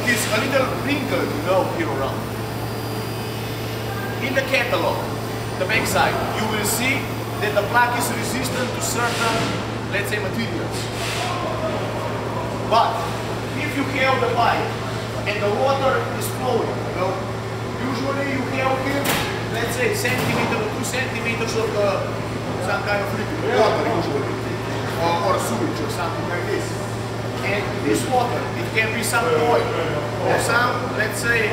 it is a little wrinkled, you know, here around. In the catalog, the back side, you will see that the plug is resistant to certain, let's say, materials. But if you have the pipe and the water is flowing, you know, usually you have here, let's say, centimeter or 2 centimeters of some kind of liquid water usually, or sewage or something like this. And this water, it can be some oil or some, let's say,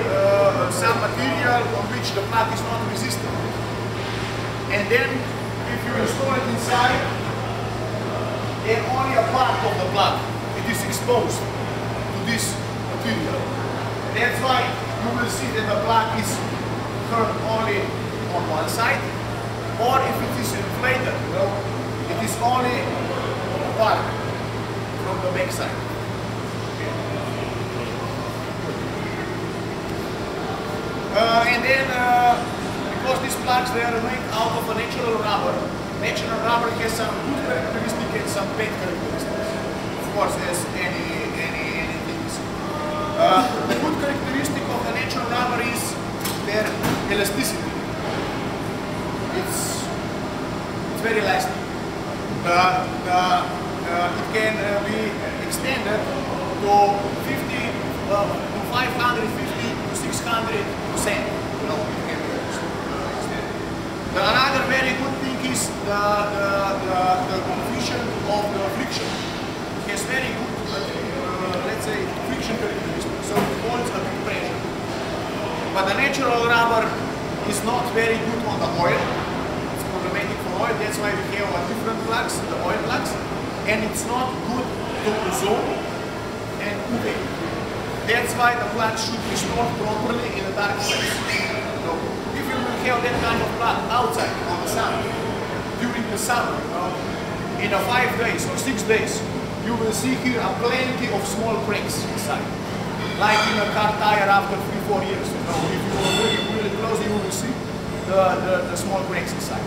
some material on which the plug is not resistant. And then, if you install it inside, then only a part of the plug it is exposed to this material. That's why you will see that the plug is turned only on one side, or if it is inflated, you know, it is only part from the back side. And then, because these plugs, they are made out of a natural rubber. Natural rubber has some good characteristics and some bad characteristics. Of course, as anything. The good characteristic of the natural rubber is their elasticity. It's very elastic. It can be extended to 550 to 600%. You know, it can be extended. Another very good thing is the coefficient of the friction. It has very good, let's say, friction characteristics, so it holds a big pressure. But the natural rubber is not very good on the oil. It's problematic for oil. That's why we have different plugs, the oil plugs, and it's not good to ozone and UV. That's why the plug should be stored properly in a dark place. So if you will have that kind of plug outside on the sun during the summer, in 5 days or 6 days, you will see here plenty of small cracks inside, like in a car tire after 3-4 years. You know, if you are really close, you will see the small cracks inside.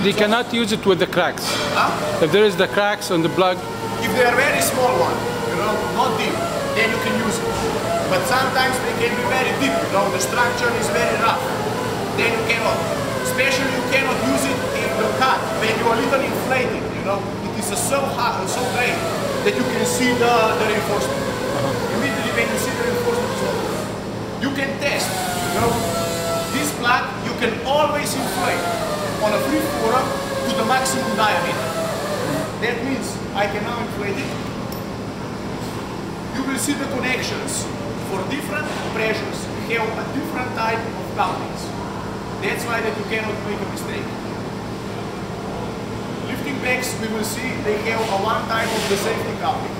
They cannot use it with the cracks. Huh? If there is the cracks on the plug. If they are very small one, you know, not deep, then you can use it. But sometimes they can be very deep, you know, the structure is very rough. Then you cannot. Especially you cannot use it in the cut when you are a little inflated, you know. It is so hard and so great that you can see the reinforcement. Immediately when you see the reinforcement, it's not good. You can test, you know, this plug you can always inflate on a free forum to the maximum diameter. That means I can now inflate it. You will see the connections for different pressures. We have a different type of couplings. That's why that you cannot make a mistake. Lifting backs, we will see they have one type of the safety coupling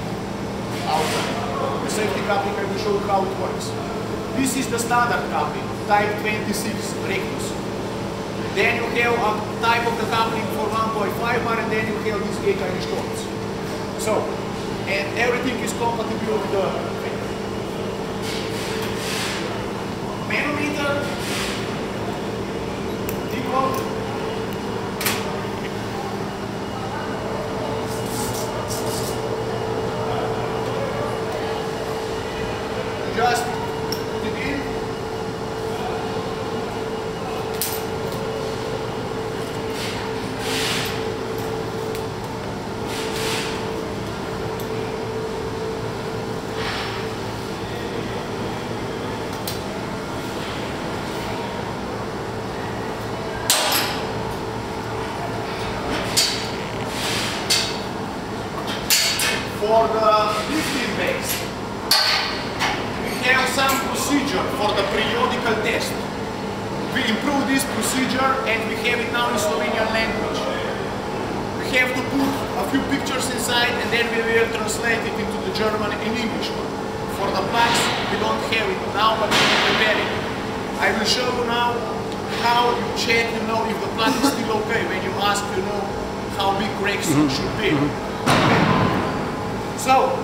outside. The safety coupling, I will show you how it works. This is the standard coupling, type 26 rectus. Then you have a type of the coupling for 1.5 bar, and then you have these EKO shorts. So, and everything is compatible with the manometer, deep load, just put it in. For the lifting base, we have some procedure for the periodical test. We improved this procedure and we have it now in Slovenian language. We have to put a few pictures inside and then we will translate it into the German and English one. For the plugs, we don't have it now, but we can prepare it. I will show you now how you check, you know, if the plug is still okay when you ask, you know, how big cracks should be. So,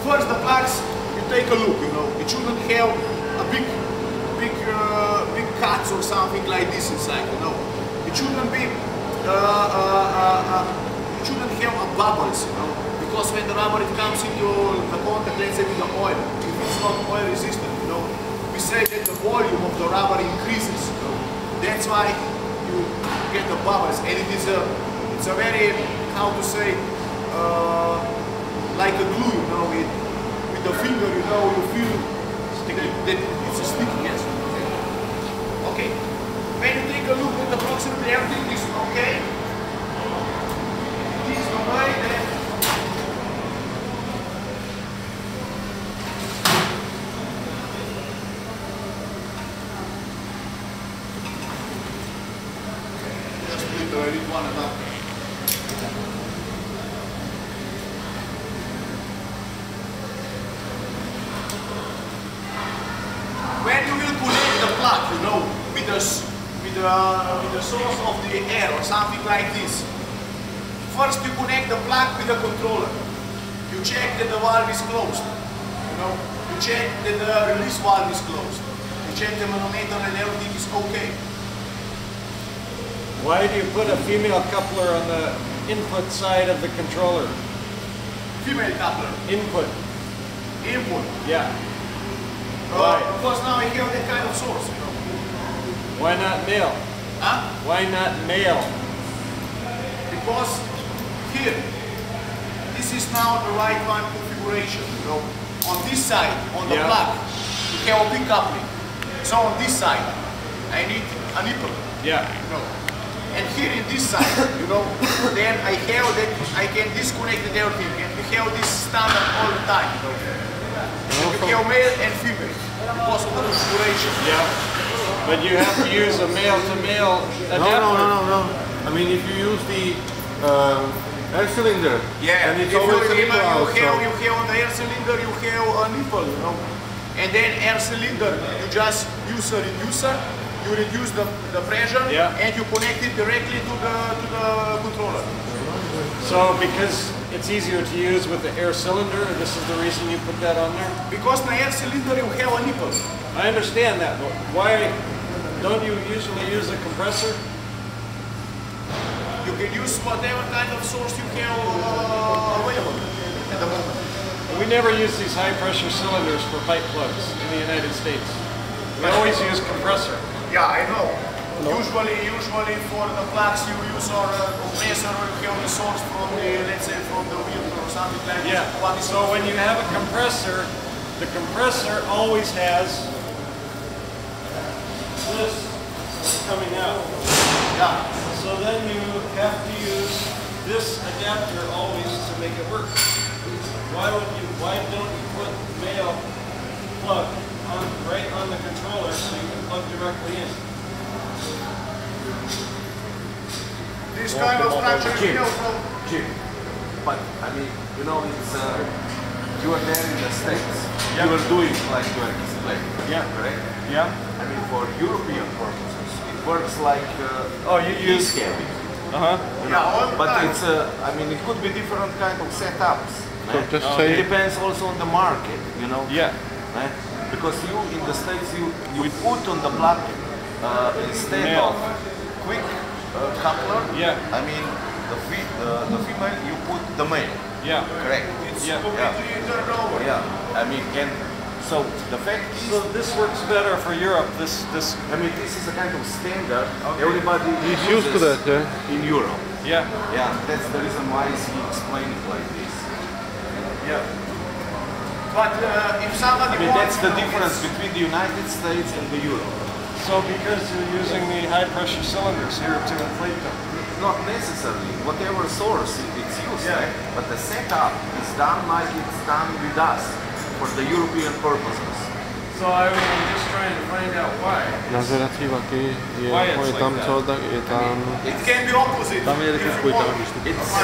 first the plugs, you take a look, you know, it shouldn't have a big cuts or something like this inside, you know. It shouldn't be, it shouldn't have bubbles, you know, because when the rubber it comes into the contact, let's say with the oil, if not oil resistant. You know, we say that the volume of the rubber increases. You know? That's why you get the bubbles, and it's a very, how to say, like a glue. You know, with the finger, you know, you feel that it's a sticky. Yes. Okay. When you take a look at approximately everything is okay. This is the way that just put one adapter. When you will connect the plug, you know, with the source of the air or something like this. First you connect the plug with the controller. You check that the valve is closed. You know, you check that the release valve is closed. You check the manometer and everything is okay. Why do you put a female coupler on the input side of the controller? Female coupler. Input. Input. Yeah. Why? Because now I have that kind of source. You know. Why not male? Huh? Why not male? Because here, this is now the right one configuration. You know, on this side, on the plug, you have a big coupling. So on this side, I need a nipple. Yeah. You know. And here in this side, you know, then I have that I can disconnect everything, and we have this standard all the time. You know. And you have male and female because of the configuration. Yeah. But you have to use a male-to-male adapter. No. I mean, if you use the air cylinder, yeah, and it's if always a you nipple out. have on the air cylinder, you have a nipple, you know. And then air cylinder, you just use a reducer, you reduce the pressure, and you connect it directly to the controller. So because it's easier to use with the air cylinder, this is the reason you put that on there? Because the air cylinder you have a nipple. I understand that, but why don't you usually use a compressor? You can use whatever kind of source you have available at the moment. We never use these high pressure cylinders for pipe plugs in the United States. We always use compressor. Yeah, I know. Usually for the plugs you use a compressor, or you have the source from the, let's say, from the wheel or something like that. Yeah. So when you have a compressor, the compressor always has this coming out. Yeah. So then you have to use this adapter always to make it work. Why don't you put male plug right on the controller so you can plug directly in? This kind of structure is built from... But I mean, you know, it's you are there in the States. You are doing like you are explaining. Yeah. Correct? Yeah. I mean, for European purposes, it works like you use cabin. Yeah, but it's I mean, it could be different kind of setups. It depends also on the market, you know. Yeah. Because you in the States you put on the plug instead of quick coupler. Yeah. I mean the female you put the male. Yeah. Correct. It's completely turned over. Yeah. I mean, and so the fact is, so this works better for Europe. This. I mean, this is a kind of standard. Everybody is used to that, in Europe. Yeah. Yeah. That's the reason why he explained it like this. Yeah. But if somebody that's the difference between the United States and the Europe. So because you're using the high pressure cylinders here to inflate them. Not necessarily. Whatever source it's used, but the setup is done like it's done with us for the European purposes. So I was just trying to find out why. Nazerativa che It's tam co da tam it can be opposite. tam je taky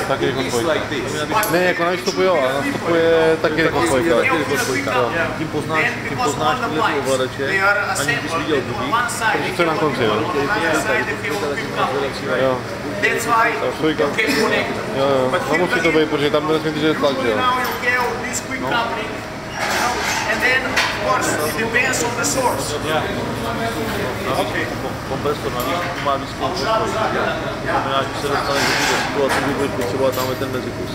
tak jako It's dvojka. like this. Ne, jako ona vystupuje, ona vystupuje taky jako dvojka. Tím poznáš ty levý ovladače, aniž bys viděl druhý, protože to je na konci, jo. Jo. Jo, no musí to být, protože tam nesmí držet tlak, že jo. And then, of course, it depends on the source. Kompresor na výstupu má výslednou dvojku. Znamená, že se dostane do situace, kdy bude potřebovat tam ten mezikus.